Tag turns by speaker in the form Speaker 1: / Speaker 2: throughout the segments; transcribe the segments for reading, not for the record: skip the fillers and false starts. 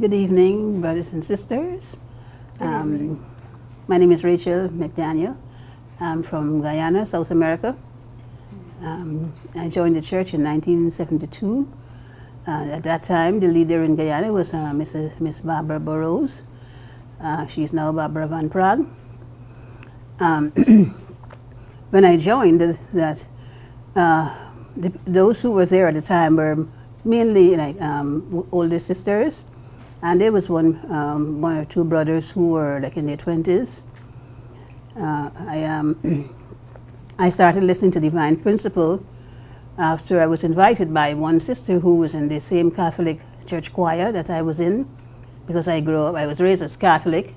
Speaker 1: Good evening, brothers and sisters. My name is Rachael McDaniel. I'm from Guyana, South America. I joined the church in 1972. At that time, the leader in Guyana was Miss Barbara Burrows. She's now Barbara Van Prague. When I joined, those who were there at the time were mainly like older sisters, and there was one or two brothers who were like in their 20s. I started listening to Divine Principle after I was invited by one sister who was in the same Catholic church choir that I was in, because I was raised as Catholic.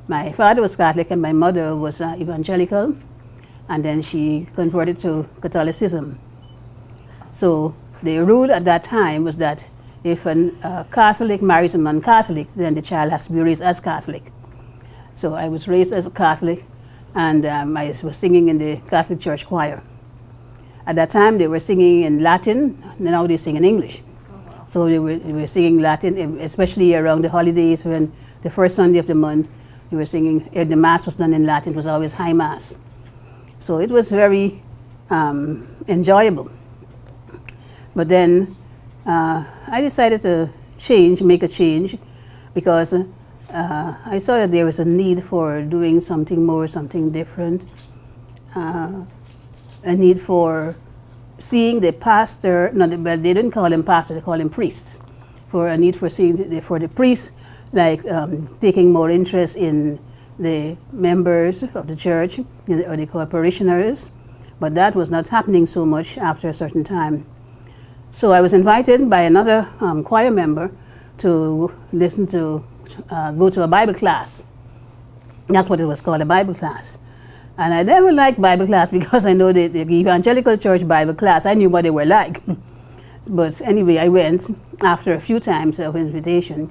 Speaker 1: My father was Catholic and my mother was evangelical, and then she converted to Catholicism. So the rule at that time was that if a Catholic marries a non-Catholic, then the child has to be raised as Catholic. So I was raised as a Catholic, and I was singing in the Catholic church choir. At that time, they were singing in Latin, now they sing in English. So they were singing Latin, especially around the holidays when the first Sunday of the month, they were singing, the Mass was done in Latin, it was always High Mass. So it was very enjoyable. But then I decided to make a change, because I saw that there was a need for doing something more, something different. A need for seeing the pastor, but they didn't call him pastor, they call him priests. For a need for seeing for the priests, like taking more interest in the members of the church, or the parishioners. But that was not happening so much after a certain time. So I was invited by another choir member to go to a Bible class. That's what it was called, a Bible class. And I never liked Bible class because I know the evangelical church Bible class, I knew what they were like. But anyway, I went after a few times of invitation,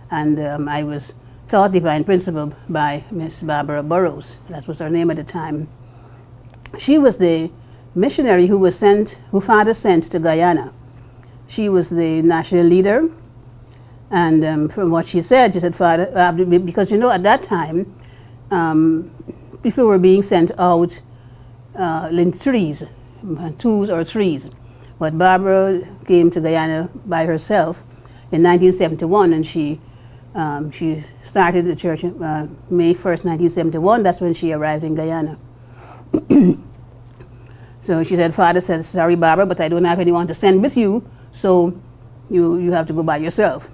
Speaker 1: and I was taught Divine Principle by Miss Barbara Burrows. That was her name at the time. She was the missionary who Father sent to Guyana. She was the national leader, and from what she said, Father, because at that time, people were being sent out in threes, twos or threes. But Barbara came to Guyana by herself in 1971, and she started the church May 1st, 1971. That's when she arrived in Guyana. So she said, Father said, sorry, Barbara, but I don't have anyone to send with you, so you have to go by yourself.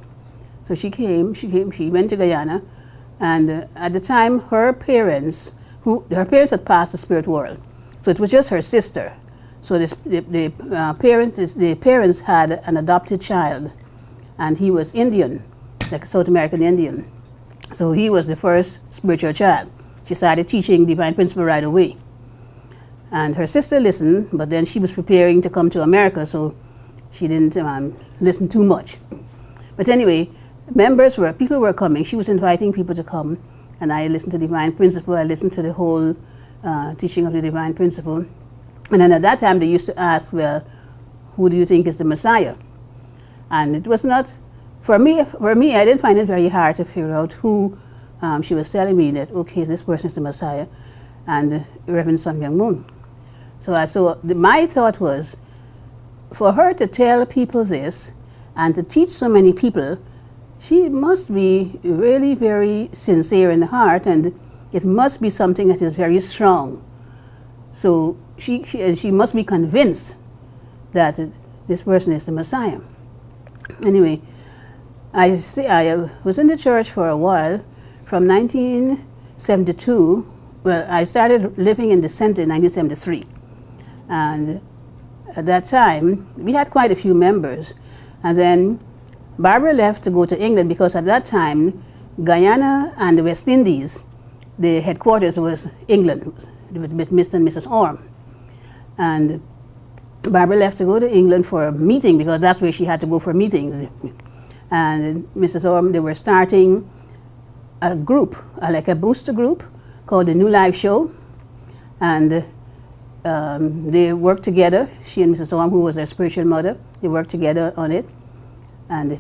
Speaker 1: So she went to Guyana, and at the time, her parents had passed the spirit world. So it was just her sister. So the parents had an adopted child, and he was Indian, like a South American Indian. So he was the first spiritual child. She started teaching Divine Principle right away. And her sister listened, but then she was preparing to come to America, so she didn't listen too much. But anyway, people were coming. She was inviting people to come, and I listened to Divine Principle. I listened to the whole teaching of the Divine Principle. And then at that time, they used to ask, well, who do you think is the Messiah? And it was not, for me, I didn't find it very hard to figure out who she was telling me that, okay, this person is the Messiah, and Reverend Sun Myung Moon. So my thought was, for her to tell people this and to teach so many people, she must be really very sincere in heart, and it must be something that is very strong. So she must be convinced that this person is the Messiah. Anyway, I was in the church for a while, from 1972. Well, I started living in the center in 1973. And at that time, we had quite a few members. And then Barbara left to go to England, because at that time, Guyana and the West Indies, the headquarters was England, with Mr. and Mrs. Orme. And Barbara left to go to England for a meeting, because that's where she had to go for meetings. And Mrs. Orme, they were starting a group, like a booster group, called the New Life Show. And they worked together, she and Mrs. Orme, who was their spiritual mother, they worked together on it. And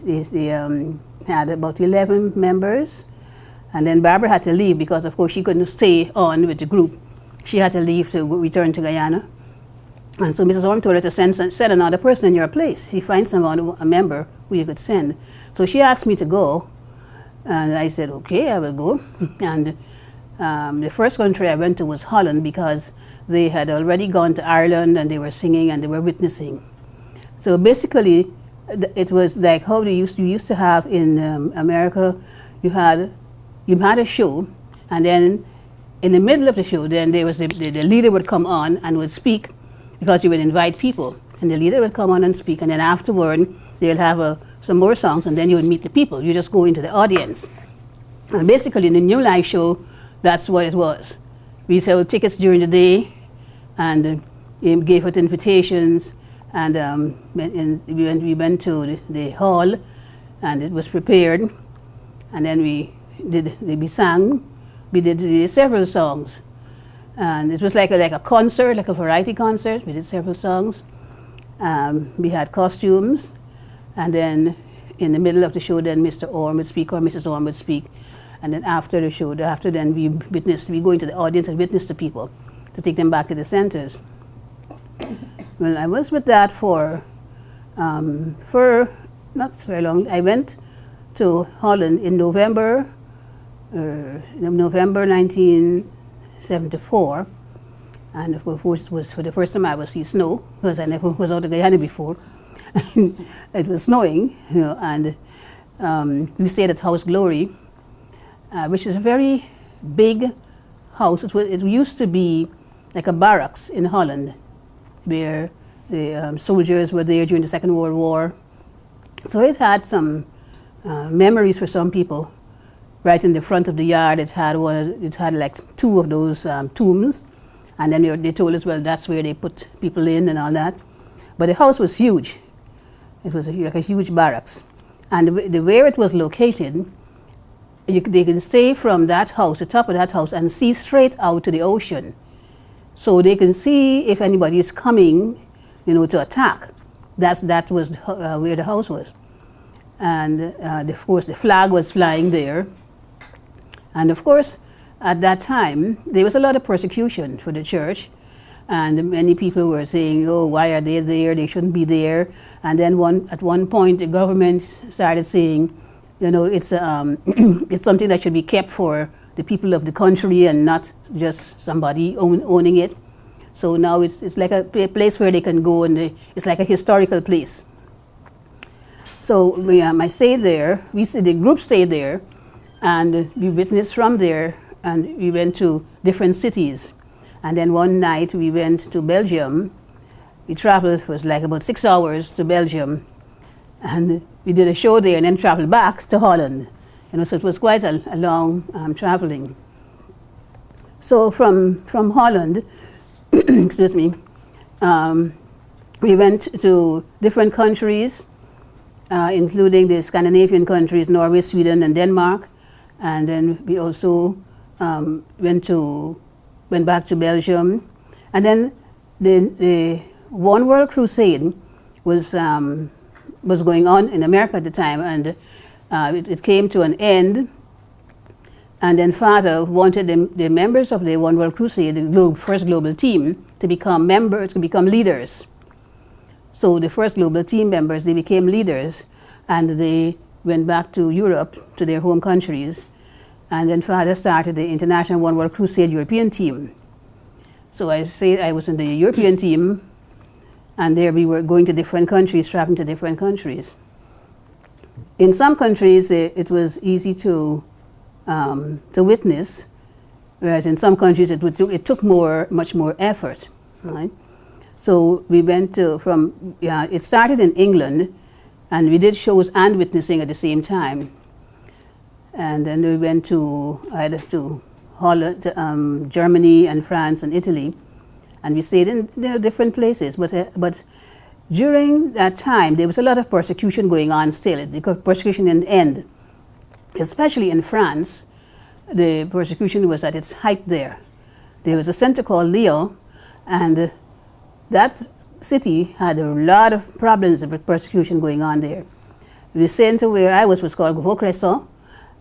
Speaker 1: had about 11 members. And then Barbara had to leave because, of course, she couldn't stay on with the group. She had to leave to return to Guyana. And so Mrs. Orm told her to send another person in your place. She finds someone, a member who you could send. So she asked me to go. And I said, okay, I will go. And the first country I went to was Holland because they had already gone to Ireland and they were singing and they were witnessing. So basically, it was like how you used to have in America. You had a show, and then in the middle of the show, then there was the leader would come on and would speak because you would invite people, and the leader would come on and speak, and then afterward they'll have some more songs, and then you would meet the people. You just go into the audience, and basically in the New Life show, that's what it was. We sold tickets during the day, and gave out invitations, and we went to the hall, and it was prepared, and then we sang. We did several songs, and it was like a concert, like a variety concert. We did several songs. We had costumes, and then in the middle of the show, then Mr. Orm would speak or Mrs. Orm would speak, and then after the show, then we go into the audience and witness the people to take them back to the centers. Well, I was with that for not very long. I went to Holland in November 1974, and of course it was for the first time I would see snow because I never was out of Guyana before. It was snowing, and we stayed at House Glory, which is a very big house. It used to be like a barracks in Holland, where the soldiers were there during the Second World War. So it had some memories for some people. Right in the front of the yard, it had like two of those tombs, and then they told us, well, that's where they put people in and all that. But the house was huge. It was like a huge barracks, and where it was located, they can stay from that house, the top of that house, and see straight out to the ocean. So they can see if anybody is coming, to attack. That was where the house was. And of course, the flag was flying there. And of course, at that time, there was a lot of persecution for the church. And many people were saying, oh, why are they there? They shouldn't be there. And then at one point, the government started saying, it's it's something that should be kept for the people of the country and not just somebody owning it. So now it's like a place where they can go, and it's like a historical place. So I stayed there. The group stayed there, and we witnessed from there, and we went to different cities. And then one night we went to Belgium. We traveled, it was like about 6 hours to Belgium, and we did a show there and then traveled back to Holland. So it was quite a long traveling. So from Holland, excuse me, we went to different countries, including the Scandinavian countries, Norway, Sweden, and Denmark. And then we also went back to Belgium. And then the One World Crusade was going on in America at the time, and it came to an end. And then Father wanted the members of the One World Crusade, the first global team, to become leaders. So the first global team members, they became leaders, and they went back to Europe, to their home countries. And then Father started the International One World Crusade European team. So I was in the European team, and there we were going to different countries, traveling to different countries. In some countries, it was easy to witness, whereas in some countries it took much more effort, right? So we went it started in England, and we did shows and witnessing at the same time. And then we went to Holland, Germany, and France, and Italy, and we stayed in different places. But during that time, there was a lot of persecution going on still. The persecution didn't end. Especially in France, the persecution was at its height there. There was a center called Lyon, and that city had a lot of problems with persecution going on there. The center where I was called Vaucresson,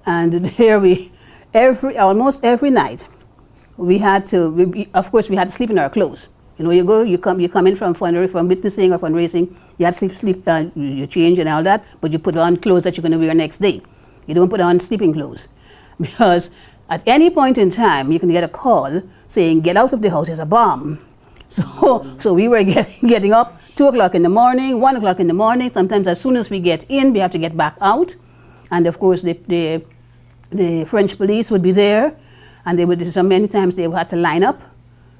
Speaker 1: and there almost every night, we had to, of course, we had to sleep in our clothes. You know, you come in from witnessing or fundraising, you have to sleep, you change and all that, but you put on clothes that you're going to wear next day. You don't put on sleeping clothes. Because at any point in time, you can get a call saying, get out of the house, there's a bomb. So we were getting up 2 o'clock in the morning, 1 o'clock in the morning. Sometimes as soon as we get in, we have to get back out. And of course, the French police would be there, and they would, so many times they had to line up.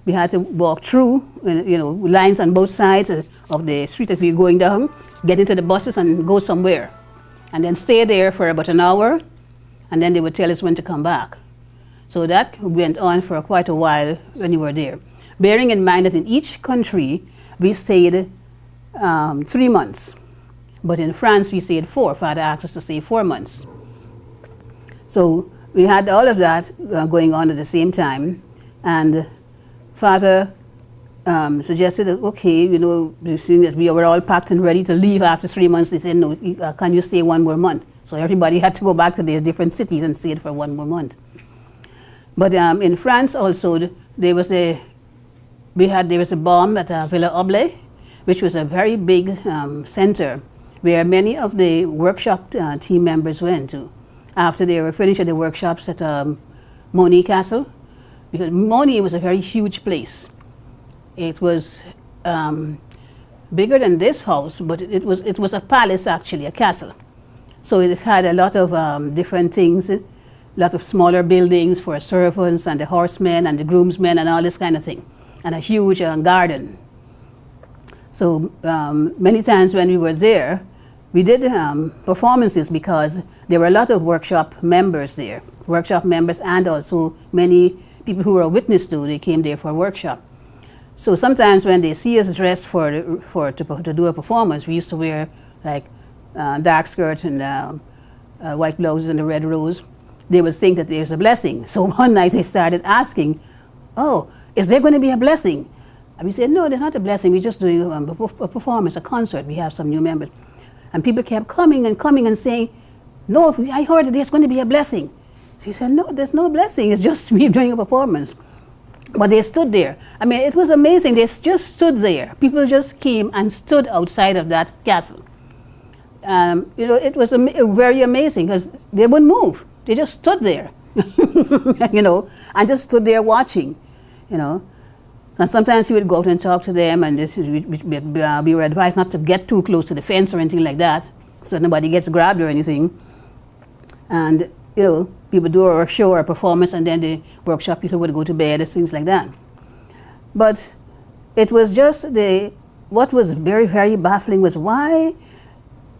Speaker 1: We had to walk through, you know, lines on both sides of the street that we were going down, get into the buses and go somewhere. And then stay there for about an hour, and then they would tell us when to come back. So that went on for quite a while when you were there. Bearing in mind that in each country, we stayed 3 months. But in France, we stayed 4. Father asked us to stay 4 months. So we had all of that going on at the same time. And Father suggested that, okay, you know, seeing that we were all packed and ready to leave after 3 months, they said, no, can you stay 1 more month? So everybody had to go back to their different cities and stayed for 1 more month. But in France also, there was a bomb at Villa Oblay, which was a very big center where many of the workshop team members went to after they were finished at the workshops at Moni Castle, because Moni was a very huge place. It was bigger than this house, but it was a palace actually, a castle. So it had a lot of different things, a lot of smaller buildings for servants and the horsemen and the groomsmen and all this kind of thing, and a huge garden. So many times when we were there, we did performances because there were a lot of workshop members there, workshop members and also many people who were a witness to, they came there for a workshop. So sometimes when they see us dressed to do a performance, we used to wear like dark skirts and white blouses and a red rose. They would think that there's a blessing. So one night they started asking, oh, is there going to be a blessing? And we said, no, there's not a blessing. We're just doing a performance, a concert. We have some new members. And people kept coming and saying, no, I heard that there's going to be a blessing. So he said, no, there's no blessing. It's just me doing a performance. But they stood there. I mean, it was amazing. They just stood there. People just came and stood outside of that castle. You know, it was very amazing because they wouldn't move. They just stood there, you know, and just stood there watching, you know. And sometimes we would go out and talk to them, and we were advised not to get too close to the fence or anything like that, so nobody gets grabbed or anything. And, you know, people do a show or a performance, and then the workshop people would go to bed or things like that. But it was just what was very, very baffling was, why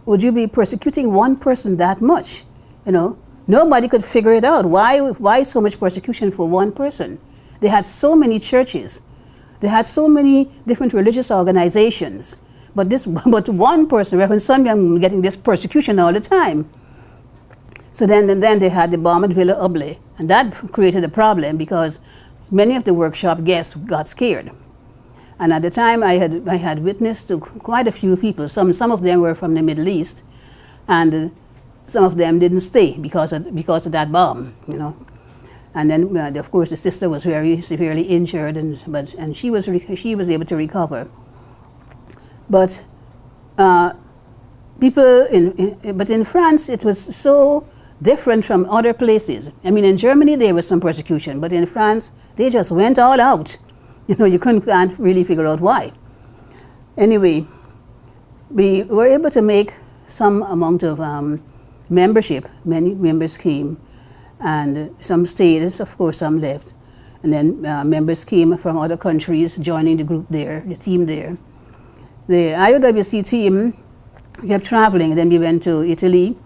Speaker 1: would you be persecuting one person that much? You know, nobody could figure it out. Why so much persecution for one person? They had so many churches. They had so many different religious organizations. But one person, Reverend Sunbyang, getting this persecution all the time. So then they had the bomb at Villa Oblay. And that created a problem because many of the workshop guests got scared. And at the time I had witnessed to quite a few people. Some of them were from the Middle East, and some of them didn't stay because of that bomb, you know. And then of course the sister was very severely injured, and she was able to recover. But in France it was so different from other places. I mean, in Germany there was some persecution, but in France they just went all out. You know, you can't really figure out why. Anyway, we were able to make some amount of membership. Many members came, and some stayed, of course some left. And then members came from other countries joining the group there, the team there. The IOWC team kept traveling, and then we went to Italy,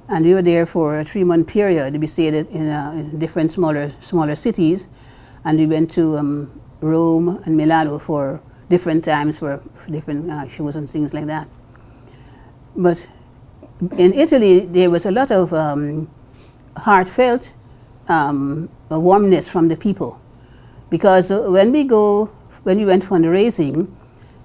Speaker 1: and we were there for a 3-month period. We stayed in different smaller cities, and we went to Rome and Milano for different times for different shows and things like that. But in Italy, there was a lot of heartfelt warmness from the people, because when we went fundraising,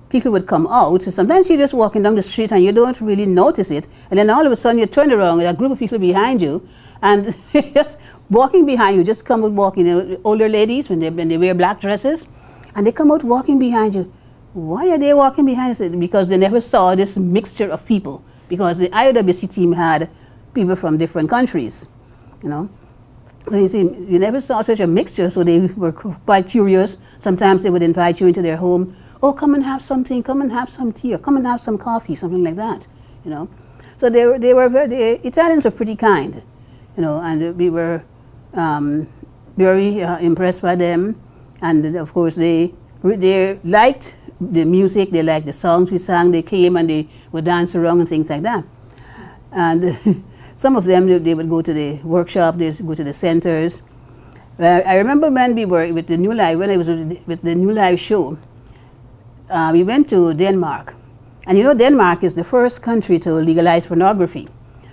Speaker 1: people would come out. So sometimes you're just walking down the street and you don't really notice it. And then all of a sudden you turn around with a group of people behind you, and just walking behind you, just come out walking. Older ladies, when they wear black dresses, and they come out walking behind you. Why are they walking behind us? Because they never saw this mixture of people. Because the IWC team had people from different countries, you know. So you see, you never saw such a mixture, so they were quite curious. Sometimes they would invite you into their home. Oh, come and have something, come and have some tea, or come and have some coffee, something like that, you know. So the Italians were pretty kind, you know, and we were very impressed by them. And of course, they liked the music, they liked the songs we sang. They came and they would dance around and things like that. And some of them, they would go to the workshop, they would go to the centers. I remember when we were with the New Life, when I was with the New Life show, we went to Denmark. And you know, Denmark is the first country to legalize pornography.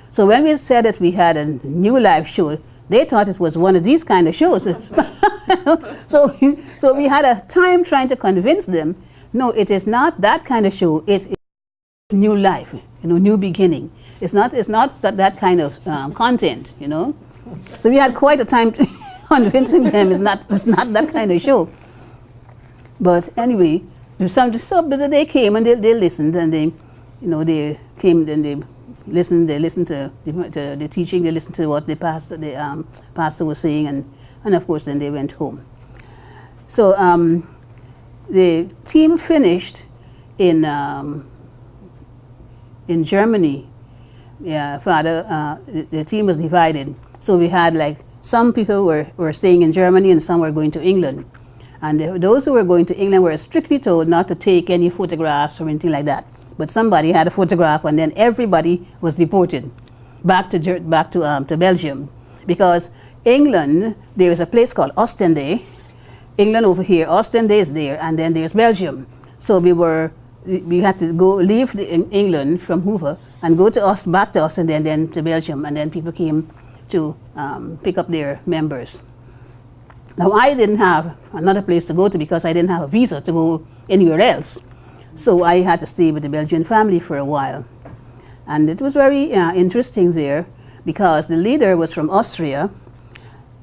Speaker 1: So when we said that we had a New Life show, they thought it was one of these kind of shows. So we had a time trying to convince them, no, it is not that kind of show. It is new life, you know, new beginning. It's not that kind of content, you know. So we had quite a time convincing them it's not that kind of show. But anyway, they came and they listened, and they, you know, they came and they listened to the teaching, they listened to what the pastor was saying, and of course then they went home. So the team finished in Germany. Yeah, the team was divided. So we had like some people were staying in Germany and some were going to England. And those who were going to England were strictly told not to take any photographs or anything like that. But somebody had a photograph, and then everybody was deported back to Belgium, because England, there is a place called Ostende. England over here, Ostende is there, and then there's Belgium. So we had to leave England from Hoover and go to back to Ostende and then to Belgium, and then people came to pick up their members. Now I didn't have another place to go to because I didn't have a visa to go anywhere else. So I had to stay with the Belgian family for a while. And it was very interesting there, because the leader was from Austria.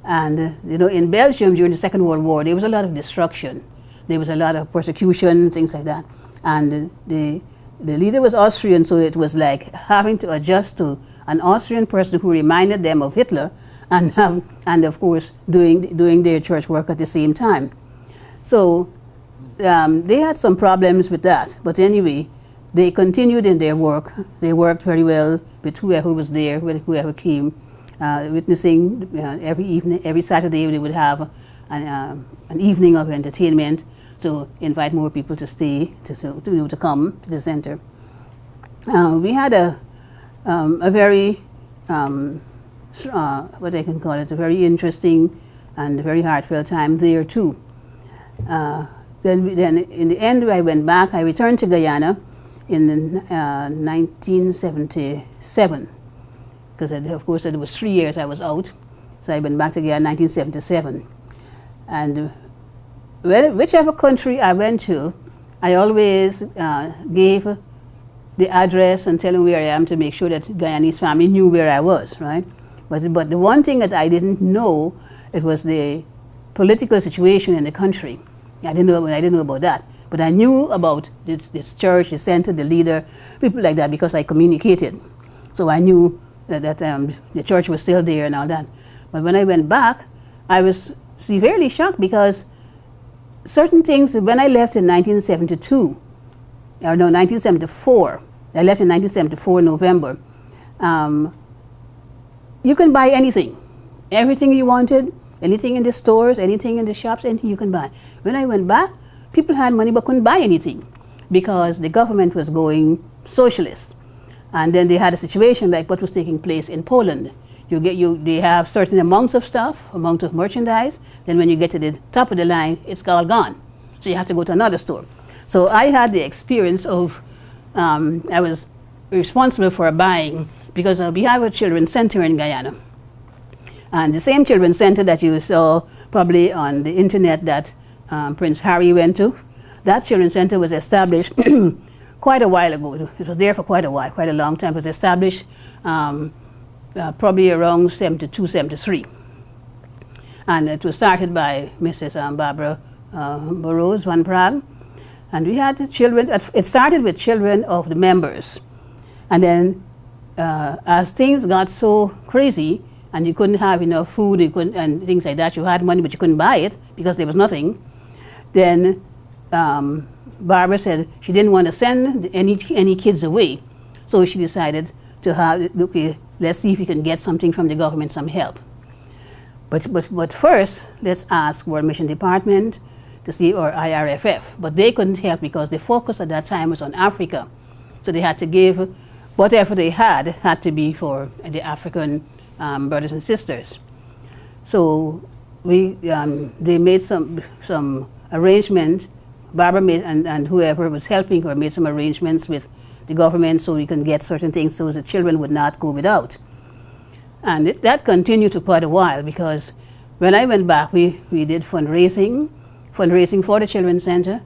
Speaker 1: And you know, in Belgium during the Second World War, there was a lot of destruction. There was a lot of persecution, things like that. And the leader was Austrian, so it was like having to adjust to an Austrian person who reminded them of Hitler, and of course doing their church work at the same time. So they had some problems with that, but anyway, they continued in their work. They worked very well with whoever was there, with whoever came, witnessing every evening, every Saturday they would have an evening of entertainment to invite more people to stay, to come to the center. We had a very, what I can call it, a very interesting and very heartfelt time there too. Then in the end, I went back. I returned to Guyana in 1977, because of course it was 3 years I was out. So I went back to Guyana in 1977. And whichever country I went to, I always gave the address and tell them where I am to make sure that Guyanese family knew where I was, right? But the one thing that I didn't know, it was the political situation in the country. I didn't know about that. But I knew about this church, the center, the leader, people like that, because I communicated. So I knew that the church was still there and all that. But when I went back, I was severely shocked, because certain things, when I left in 1974, I left in 1974 November, you can buy anything. Everything you wanted, anything in the stores, anything in the shops, anything you can buy. When I went back, people had money but couldn't buy anything, because the government was going socialist. And then they had a situation like what was taking place in Poland. They have certain amounts of stuff, amount of merchandise, then when you get to the top of the line, it's all gone. So you have to go to another store. So I had the experience of, I was responsible for buying, because we have a children's center in Guyana. And the same children's center that you saw probably on the internet that Prince Harry went to, that children's center was established quite a while ago. It was there for quite a while, quite a long time. It was established probably around 72, 73. And it was started by Mrs. Barbara Burroughs Van Praag. And we had the children, it started with children of the members. And then as things got so crazy and you couldn't have enough food and things like that, you had money but you couldn't buy it because there was nothing, then Barbara said she didn't want to send any kids away. So she decided to have, okay, let's see if we can get something from the government, some help. But first, let's ask World Mission Department to see, or IRFF. But they couldn't help because the focus at that time was on Africa. So they had to give, whatever they had to be for the African brothers and sisters. So they made some arrangement. Barbara made, and whoever was helping her made some arrangements with the government so we can get certain things so the children would not go without. And that continued for quite a while because when I went back, we did fundraising for the Children's Center.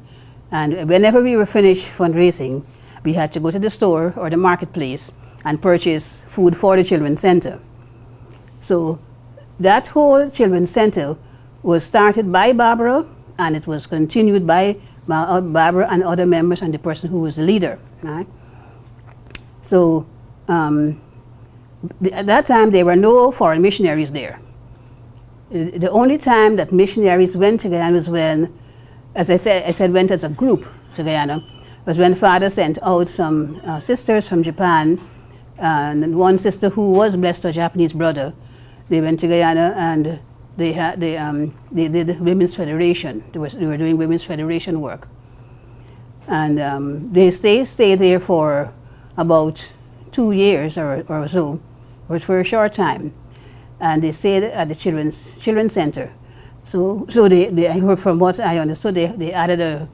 Speaker 1: And whenever we were finished fundraising, we had to go to the store or the marketplace and purchase food for the Children's Center. So that whole Children's Center was started by Barbara, and it was continued by Barbara and other members and the person who was the leader. Right? So at that time, there were no foreign missionaries there. The only time that missionaries went to Guyana was when, as I said, went as a group to Guyana, was when Father sent out some sisters from Japan, and one sister who was blessed a Japanese brother. They went to Guyana and they did Women's Federation. They were doing Women's Federation work. And they stayed there for about 2 years or so, or for a short time. And they stayed at the Children's Center. So they, from what I understood, they added a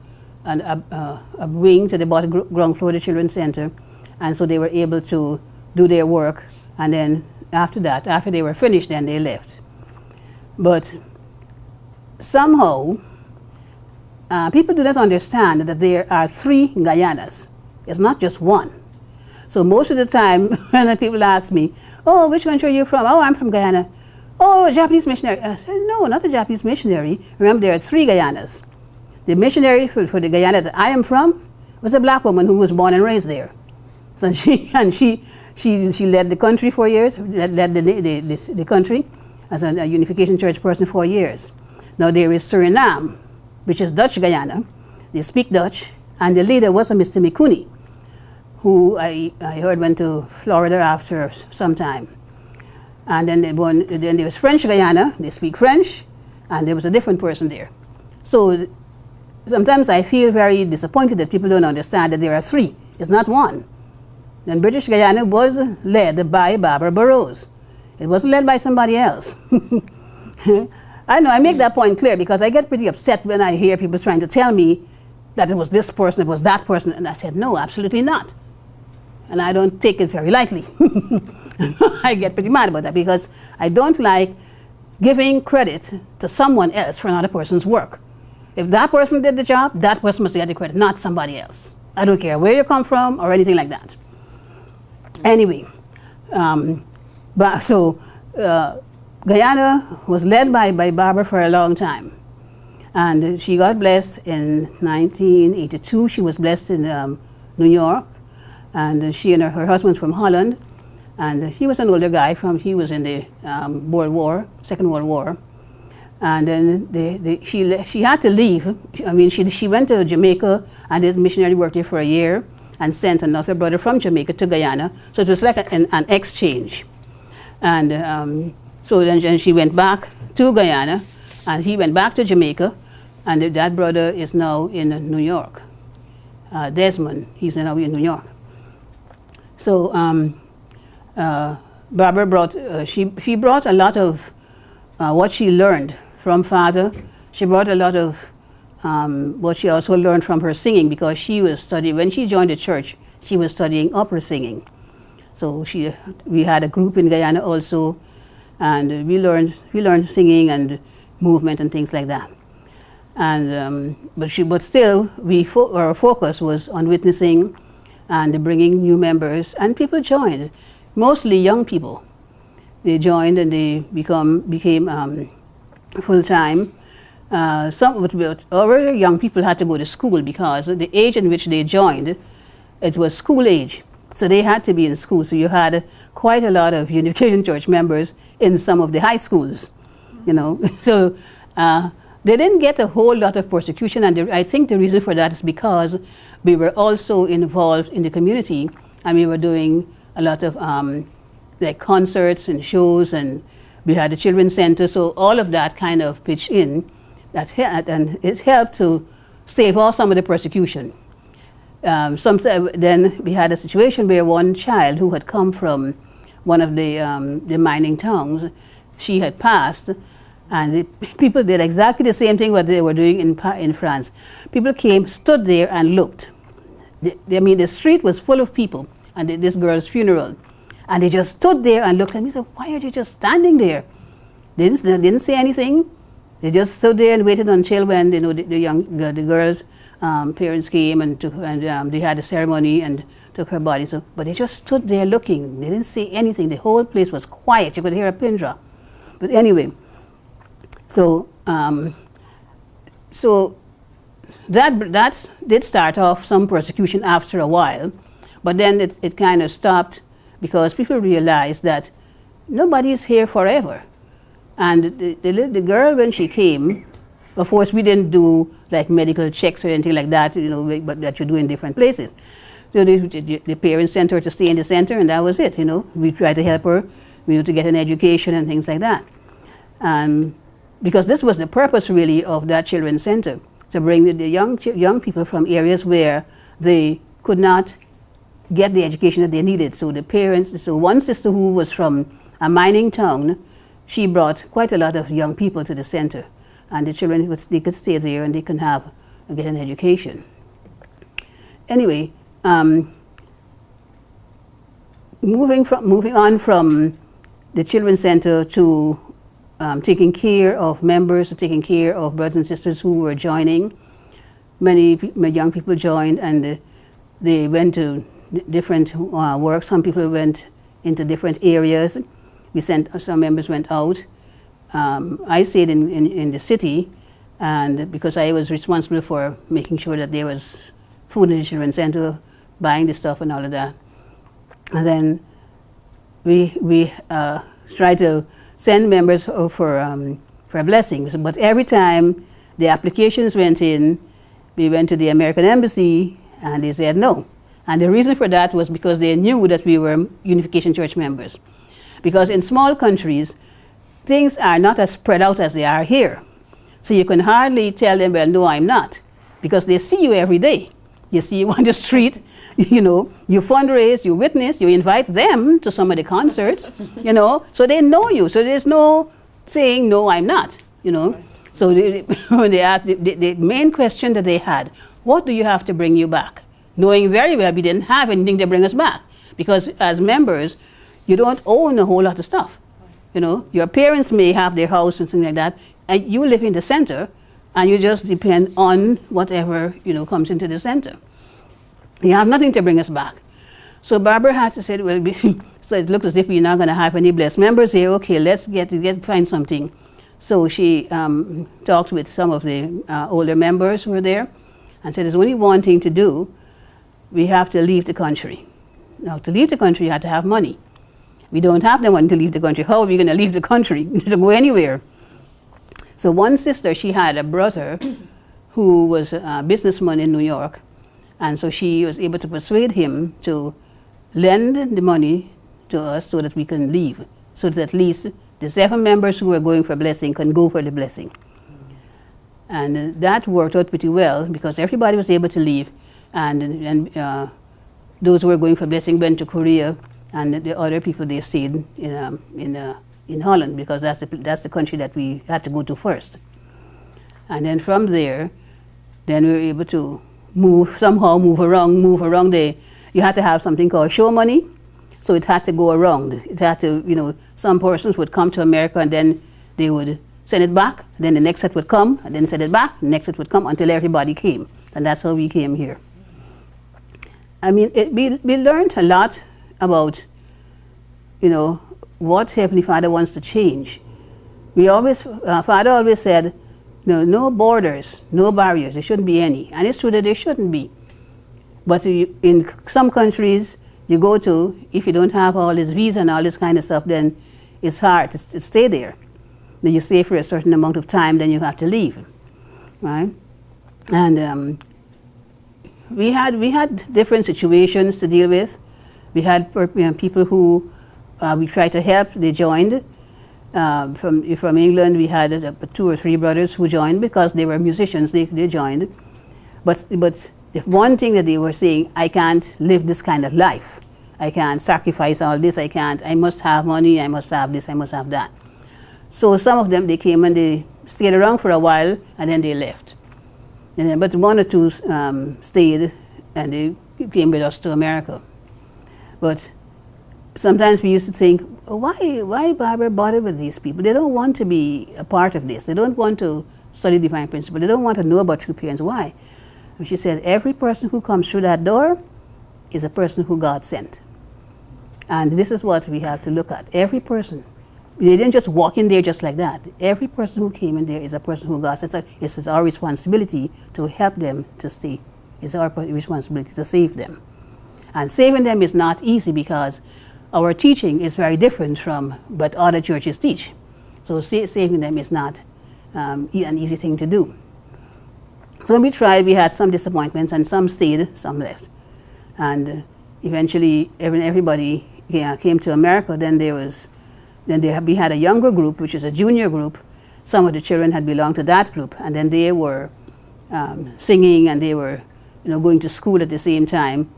Speaker 1: wing to the bottom ground floor of the Children's Center. And so they were able to do their work. And then after that, after they were finished, then they left. But somehow, people do not understand that there are 3 Guyanas. It's not just one. So most of the time, when people ask me, oh, which country are you from? Oh, I'm from Guyana. Oh, a Japanese missionary. I said, no, not a Japanese missionary. Remember, there are 3 Guyanas. The missionary for the Guyana that I am from was a black woman who was born and raised there. So she led the country 4 years, led the country as a Unification Church person 4 years. Now there is Suriname, which is Dutch Guyana. They speak Dutch, and the leader was a Mr. Mikuni, who I heard went to Florida after some time. And then there was French Guyana, they speak French, and there was a different person there. So sometimes I feel very disappointed that people don't understand that there are 3, it's not one. And British Guyana was led by Barbara Burroughs. It wasn't led by somebody else. I know, I make that point clear because I get pretty upset when I hear people trying to tell me that it was this person, it was that person, and I said, no, absolutely not. And I don't take it very lightly. I get pretty mad about that because I don't like giving credit to someone else for another person's work. If that person did the job, that person must get the credit, not somebody else. I don't care where you come from or anything like that. Anyway, Guyana was led by Barbara for a long time. And she got blessed in 1982. She was blessed in New York. And she and her husband's from Holland. And he was an older guy he was in the Second World War. And then she had to leave. I mean, she went to Jamaica and this missionary worked there for a year and sent another brother from Jamaica to Guyana. So it was like an exchange. And so then she went back to Guyana and he went back to Jamaica, and that brother is now in New York. Desmond, he's now in New York. So Barbara brought, she brought a lot of what she learned from Father. She brought a lot of what she also learned from her singing, because she was studying, when she joined the church, she was studying opera singing. So we had a group in Guyana also, and we learned singing and movement and things like that. And but still, our focus was on witnessing and bringing new members, and people joined, mostly young people. They joined and they became full time. But our young people had to go to school because the age in which they joined, it was school age. So they had to be in school. So you had quite a lot of Unification Church members in some of the high schools, you know. So they didn't get a whole lot of persecution, and I think the reason for that is because we were also involved in the community, and we were doing a lot of like concerts and shows, and we had a children's center. So all of that kind of pitched in, and it helped to stave off some of the persecution. Then we had a situation where one child who had come from one of the mining towns, she had passed, and the people did exactly the same thing what they were doing in France. People came, stood there and looked. The street was full of people, and this girl's funeral. And they just stood there and looked at me and said, "Why are you just standing there?" They didn't say anything. They just stood there and waited until when the girl's parents came and they had a ceremony and took her body. So, but they just stood there looking. They didn't say anything. The whole place was quiet. You could hear a pin drop. But anyway, so that did start off some persecution after a while, but then it kind of stopped because people realized that nobody's here forever. And the girl, when she came, of course, we didn't do like medical checks or anything like that, you know, but that you do in different places. So the parents sent her to stay in the center, and that was it, you know. We tried to help her, you know, to get an education and things like that. And because this was the purpose, really, of that children's center, to bring the young people from areas where they could not get the education that they needed. So the parents, so one sister who was from a mining town, she brought quite a lot of young people to the center, and the children, they could stay there and they can get an education. Anyway, moving on from the children's center to taking care of members, to taking care of brothers and sisters who were joining. Many young people joined, and they went to different work. Some people went into different areas. Some members went out. I stayed in the city, and because I was responsible for making sure that there was food in the children's center, buying the stuff and all of that. And then we tried to send members for blessings, but every time the applications went in, we went to the American Embassy, and they said no. And the reason for that was because they knew that we were Unification Church members. Because in small countries, things are not as spread out as they are here. So you can hardly tell them, well, no, I'm not, because they see you every day. You see you on the street, you know, you fundraise, you witness, you invite them to some of the concerts, you know, so they know you. So there's no saying, no, I'm not, you know. So when they asked, the main question that they had, what do you have to bring you back? Knowing very well we didn't have anything to bring us back, because as members, you don't own a whole lot of stuff. You know, your parents may have their house and things like that, and you live in the center, and you just depend on whatever, you know, comes into the center. You have nothing to bring us back. So Barbara had to say, well, so it looks as if we're not going to have any blessed members here. Okay, let's find something. So she talked with some of the older members who were there, and said, there's only one thing to do. We have to leave the country. Now, to leave the country, you have to have money. We don't have the money to leave the country. How are we going to leave the country to go anywhere? So one sister, she had a brother who was a businessman in New York, and so she was able to persuade him to lend the money to us so that we can leave, so that at least the 7 members who were going for blessing can go for the blessing. And that worked out pretty well because everybody was able to leave, and those who were going for blessing went to Korea, and the other people, they stayed in Holland, because that's the country that we had to go to first. And then from there, then we were able to move around there. You had to have something called show money, so it had to go around. It had to, you know, some persons would come to America and then they would send it back, then the next set would come, and then send it back, the next set would come until everybody came. And that's how we came here. I mean, we learned a lot about, you know, what Heavenly Father wants to change. We always, Father always said, no borders, no barriers, there shouldn't be any. And it's true that there shouldn't be. But in some countries you go to, if you don't have all this visa and all this kind of stuff, then it's hard to stay there. Then you stay for a certain amount of time, then you have to leave, right? And we had different situations to deal with. We had people who we tried to help, they joined. From England, we had 2 or 3 brothers who joined because they were musicians, they joined. But the one thing that they were saying, I can't live this kind of life. I can't sacrifice all this, I must have money, I must have this, I must have that. So some of them, they came and they stayed around for a while and then they left. And then, but 1 or 2 stayed and they came with us to America. But sometimes we used to think, why Barbara bother with these people? They don't want to be a part of this. They don't want to study divine principle. They don't want to know about true parents. Why? And she said, every person who comes through that door is a person who God sent. And this is what we have to look at. Every person. They didn't just walk in there just like that. Every person who came in there is a person who God sent. It's our responsibility to help them to stay. It's our responsibility to save them. And saving them is not easy because our teaching is very different from what other churches teach. So saving them is not an easy thing to do. So we tried, we had some disappointments, and some stayed, some left. And eventually, when everybody came to America, then we had a younger group, which is a junior group. Some of the children had belonged to that group, and then they were singing, and they were going to school at the same time.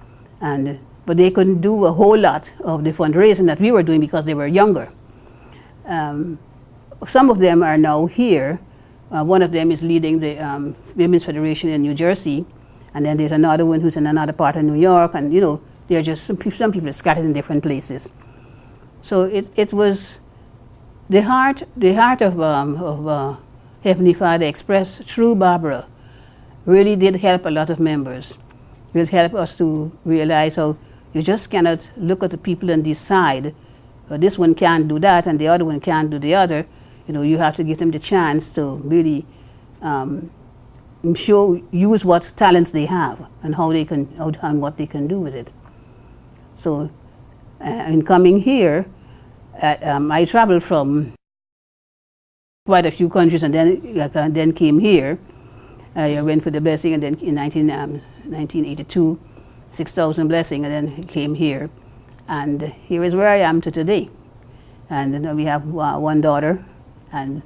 Speaker 1: But they couldn't do a whole lot of the fundraising that we were doing because they were younger. Some of them are now here. One of them is leading the Women's Federation in New Jersey, and then there's another one who's in another part of New York, and they're just some people are scattered in different places. So it was the heart of Heavenly Father expressed through Barbara really did help a lot of members. Will help us to realize how you just cannot look at the people and decide, this one can't do that and the other one can't do the other. You have to give them the chance to really use what talents they have and and what they can do with it. So in coming here, I traveled from quite a few countries and then came here. I went for the blessing, and then in 1982, 6,000 blessing, and then came here. And here is where I am to today. And we have 1 daughter, and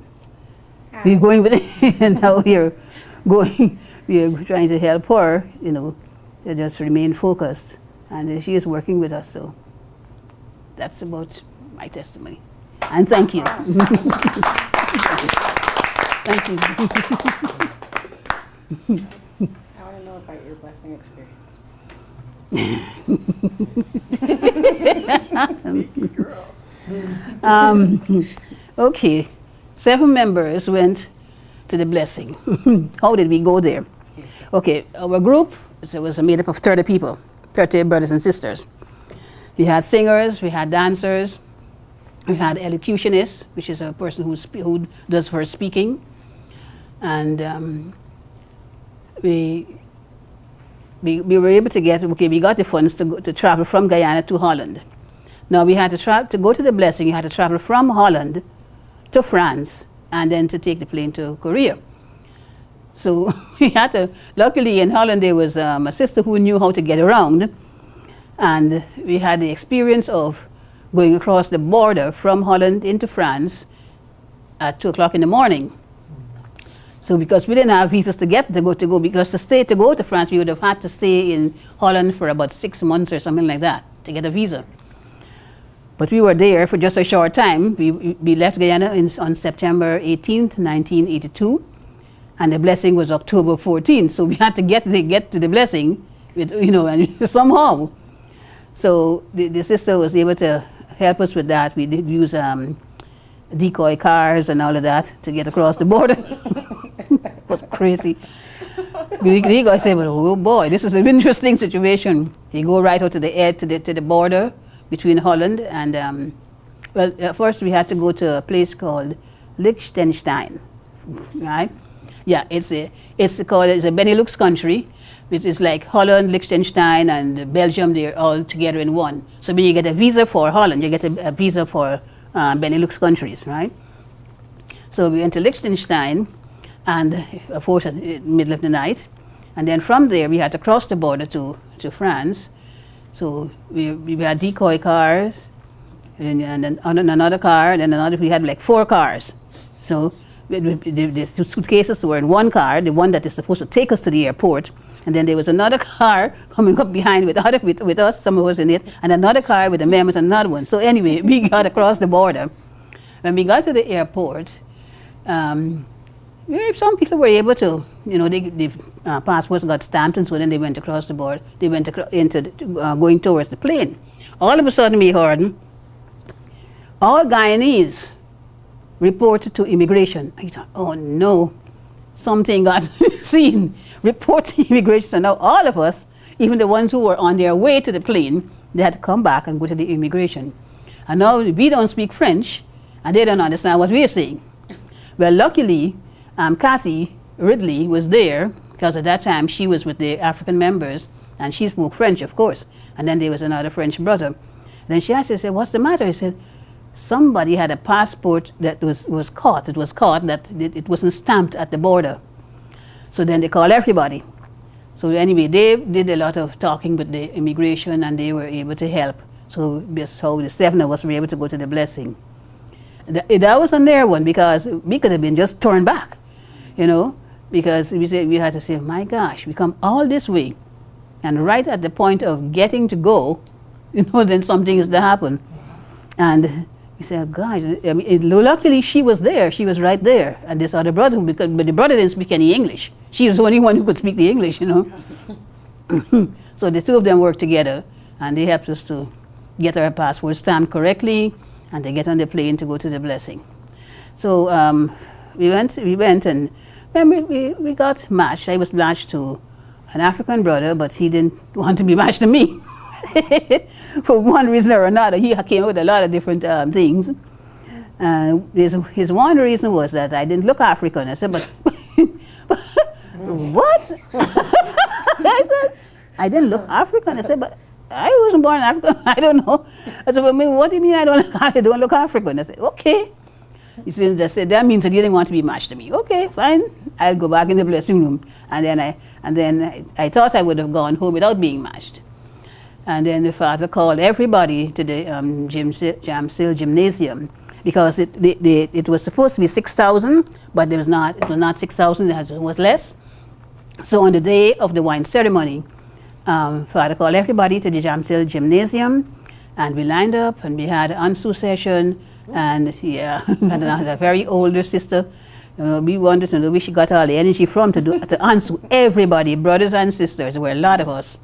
Speaker 1: we're going with it. And now we're trying to help her, to just remain focused. And she is working with us, so that's about my testimony. And thank you. Thank you.
Speaker 2: I want to know about your blessing experience.
Speaker 3: Sneaky girl.
Speaker 1: Okay, 7 members went to the blessing. How did we go there? Okay, our group was made up of 30 people, 30 brothers and sisters. We had singers, we had dancers, we had elocutionists, which is a person who does her speaking, and we were able to we got the funds to travel from Guyana to Holland. Now we had to go to the blessing, you had to travel from Holland to France and then to take the plane to Korea. So we had to, luckily in Holland there was a sister who knew how to get around, and we had the experience of going across the border from Holland into France at 2 o'clock in the morning. So because we didn't have visas to go to France, we would have had to stay in Holland for about 6 months or something like that to get a visa. But we were there for just a short time. We left Guyana on September 18th, 1982, and the blessing was October 14th. So we had to get to the blessing, and somehow. So the sister was able to help us with that. We did use decoy cars and all of that to get across the border. It was crazy. The guy said, well, oh boy, this is an interesting situation. You go right out to the edge, to the border between Holland and, first we had to go to a place called Liechtenstein, right? Yeah, it's a Benelux country, which is like Holland, Liechtenstein, and Belgium. They're all together in one. So when you get a visa for Holland, you get a visa for Benelux countries, right? So we went to Liechtenstein, and of course in the middle of the night, and then from there we had to cross the border to France. So we had decoy cars, and then another car, and then another. We had like 4 cars. So the suitcases were in one car, the one that is supposed to take us to the airport, and then there was another car coming up behind with us, some of us in it, and another car with the members and another one. So anyway, we got across the border. When we got to the airport, some people were able to, the passports got stamped, and so then they went across the border. They went going towards the plane. All of a sudden we heard, all Guyanese reported to immigration. I thought, oh no, something got seen. Report to immigration. So now all of us, even the ones who were on their way to the plane, they had to come back and go to the immigration. And now we don't speak French, and they don't understand what we're saying. Well, luckily, Kathy Ridley was there, because at that time she was with the African members, and she spoke French, of course. And then there was another French brother. Then she asked, I said, what's the matter? I said, somebody had a passport that was caught. It was caught that it wasn't stamped at the border. So then they called everybody. So anyway, they did a lot of talking with the immigration, and they were able to help. So that's how the 7 of us were able to go to the blessing. That was on their one, because we could have been just turned back, because we had to say, my gosh, we come all this way, and right at the point of getting to go, then something is to happen. And we said, gosh, luckily she was there. She was right there. And this other brother, but the brother didn't speak any English. She was the only one who could speak the English, So the 2 of them worked together, and they helped us to get our passports stamped correctly, and to get on the plane to go to the blessing. So we went, and then we got matched. I was matched to an African brother, but he didn't want to be matched to me. For one reason or another. He came up with a lot of different things. His one reason was that I didn't look African. I said, but what? I said, I didn't look African. I said, but I wasn't born in Africa. I don't know. I said, well, what do you mean I don't look African? I said, okay. He said, that means that you didn't want to be matched to me. Okay, fine. I'll go back in the blessing room. And then I thought I would have gone home without being matched. And then the father called everybody to the Jamsil Gymnasium, because it was supposed to be 6,000, but it was not 6,000, it was less. So on the day of the wine ceremony, father called everybody to the Jamsil Gymnasium, and we lined up, and we had an Ansu session, and and I had a very older sister. We wanted to know where she got all the energy from to Ansu everybody, brothers and sisters. There were a lot of us.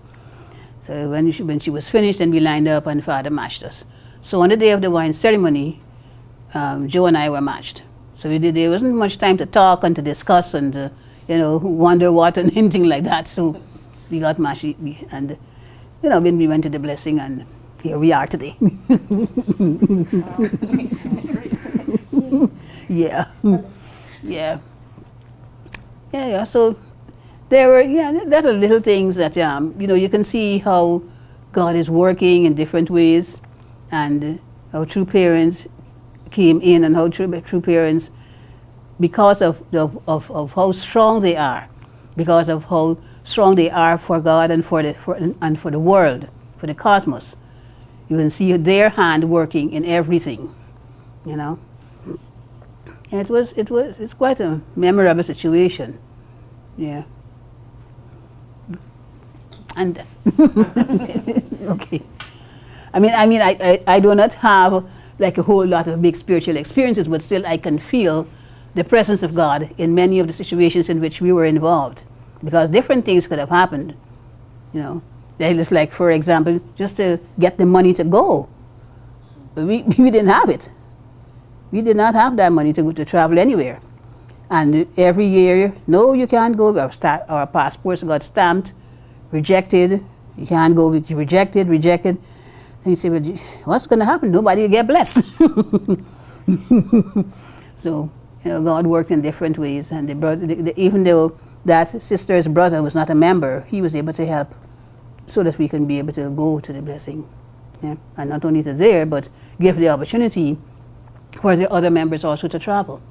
Speaker 1: So when she was finished, then we lined up, and father matched us. So on the day of the wine ceremony, Joe and I were matched. So there wasn't much time to talk and to discuss and to, wonder what and anything like that. So we got matched, and then we went to the blessing, and here we are today. Yeah. So there were, there are little things that, you can see how God is working in different ways, and how true parents came in, and how true parents, because of how strong they are, because of how strong they are for God and for the world, for the cosmos. You can see their hand working in everything, And it's quite a memorable situation, yeah. And okay, I do not have like a whole lot of big spiritual experiences, but still I can feel the presence of God in many of the situations in which we were involved, because different things could have happened, Just like, for example, just to get the money to go, we didn't have it. We did not have that money to go to travel anywhere. And every year, no, you can't go. Our passports got stamped, rejected. You can't go, rejected. And you say, well, what's going to happen? Nobody will get blessed. So, God worked in different ways. And even though that sister's brother was not a member, he was able to help so that we can be able to go to the blessing. Yeah? And not only to there, but give the opportunity for the other members also to travel.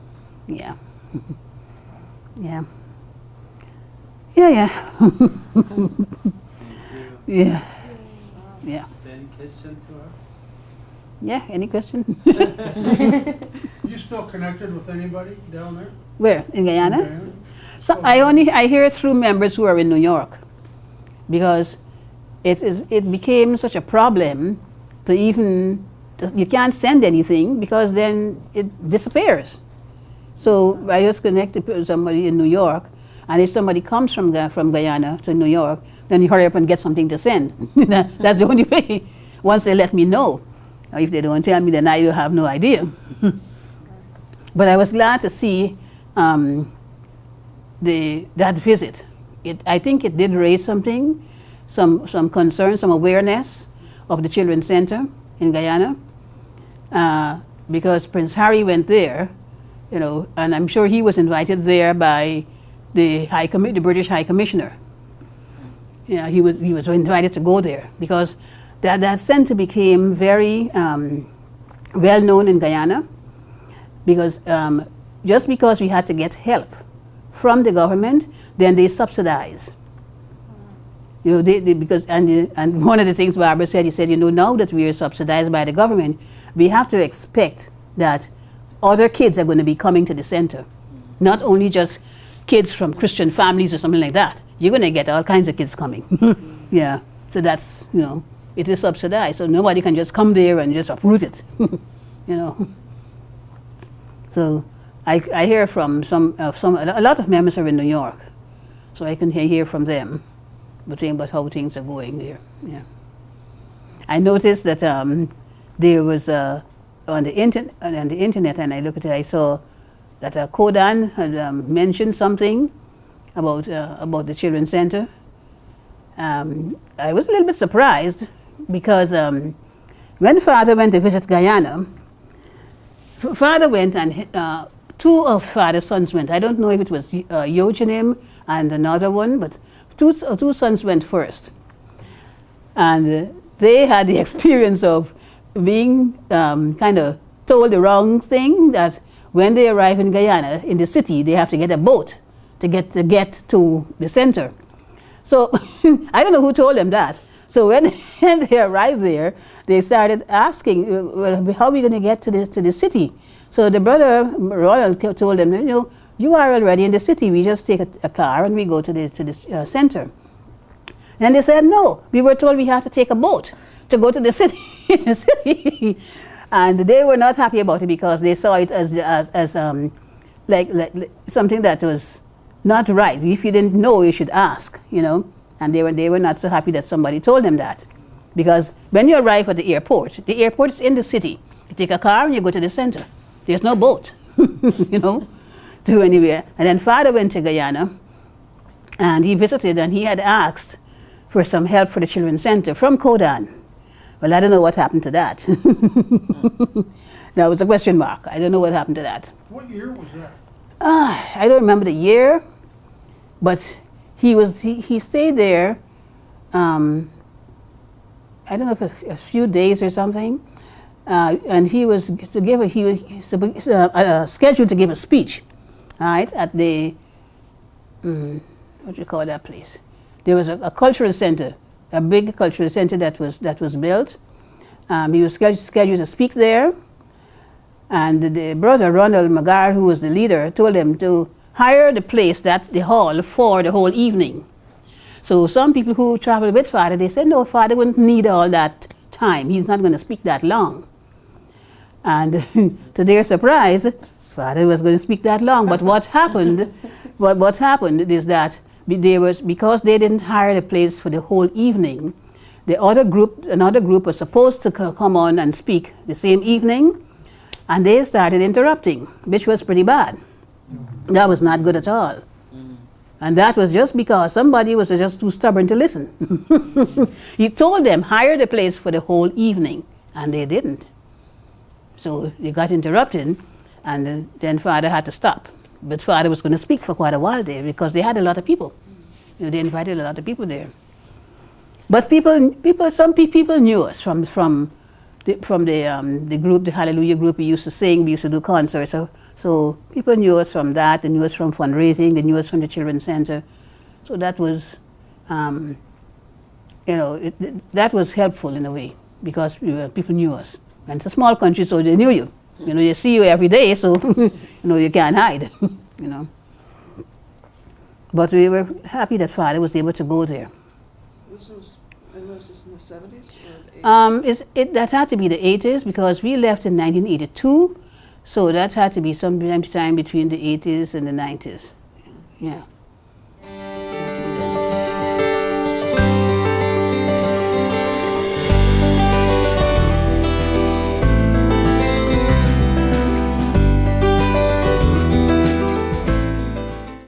Speaker 1: Yeah. Yeah. Yeah. Yeah. Yeah.
Speaker 3: Any question to her?
Speaker 1: Yeah, any question?
Speaker 4: You still connected with anybody down there?
Speaker 1: Where? In Guyana?
Speaker 4: In Guyana?
Speaker 1: So I hear it through members who are in New York, because it became such a problem to even, you can't send anything because then it disappears. So I just connected with somebody in New York, and if somebody comes from Guyana to New York, then you hurry up and get something to send. That's the only way, once they let me know. Or if they don't tell me, then I will have no idea. But I was glad to see that visit. I think it did raise something, some concern, some awareness of the Children's Center in Guyana, because Prince Harry went there, and I'm sure he was invited there by the British High Commissioner. Yeah, he was invited to go there because that center became very well known in Guyana, because just because we had to get help from the government, then they subsidize. Because one of the things Barbara said, he said, now that we are subsidized by the government, we have to expect that other kids are going to be coming to the center, not only just kids from Christian families or something like that. You're going to get all kinds of kids coming. Yeah, so that's, it is subsidized, so nobody can just come there and just uproot it. So I hear from a lot of members are in New York, so I can hear from them about how things are going there. Yeah, I noticed that there was on the internet, and I looked at it, I saw that Kodan had mentioned something about the Children's Center. I was a little bit surprised because when Father went to visit Guyana, Father went and two of Father's sons went. I don't know if it was Yochanim and another one, but two sons went first. And they had the experience of being kind of told the wrong thing, that when they arrive in Guyana, in the city, they have to get a boat to get to the center. So I don't know who told them that. So when they arrived there, they started asking, well, how are we going to get to the city? So the brother Royal told them, you are already in the city. We just take a car and we go to the center. And they said, no, we were told we had to take a boat to go to the city. And they were not happy about it because they saw it as like something that was not right. If you didn't know, you should ask, And they were not so happy that somebody told them that. Because when you arrive at the airport is in the city. You take a car and you go to the center. There's no boat, to anywhere. And then Father went to Guyana, and he visited, and he had asked for some help for the Children's Center from Kodan. Well, I don't know what happened to that. That was a question mark. I don't know what happened to that.
Speaker 4: What year was that?
Speaker 1: I don't remember the year, but he stayed there, I don't know if a few days or something, and he was scheduled to give a speech, right, at the, what do you call that place? There was a cultural center, a big cultural center that was built. He was scheduled to speak there, and the brother Ronald Magar, who was the leader, told him to hire the place, that's the hall, for the whole evening. So some people who traveled with Father, they said, no, Father wouldn't need all that time. He's not going to speak that long. And to their surprise, Father was going to speak that long. But what happened, what happened is that because they didn't hire the place for the whole evening, another group was supposed to come on and speak the same evening, And they started interrupting, which was pretty bad. That was not good at all. And that was just because somebody was just too stubborn to listen. He told them, hire the place for the whole evening, and they didn't. So they got interrupted, and then Father had to stop. But Father was going to speak for quite a while there because they had a lot of people. You know, they invited a lot of people there. But some people knew us from the group, the Hallelujah group. We used to sing, we used to do concerts. So people knew us from that, they knew us from fundraising, they knew us from the Children's Center. So that was, that was helpful in a way because people knew us. And it's a small country, so they knew you. You know, they see you every day, so you can't hide. But we were happy that Father was able to go there.
Speaker 3: Was this in the 70s or the 80s?
Speaker 1: That had to be the 80s because we left in 1982, so that had to be sometime between the 80s and the 90s. Yeah.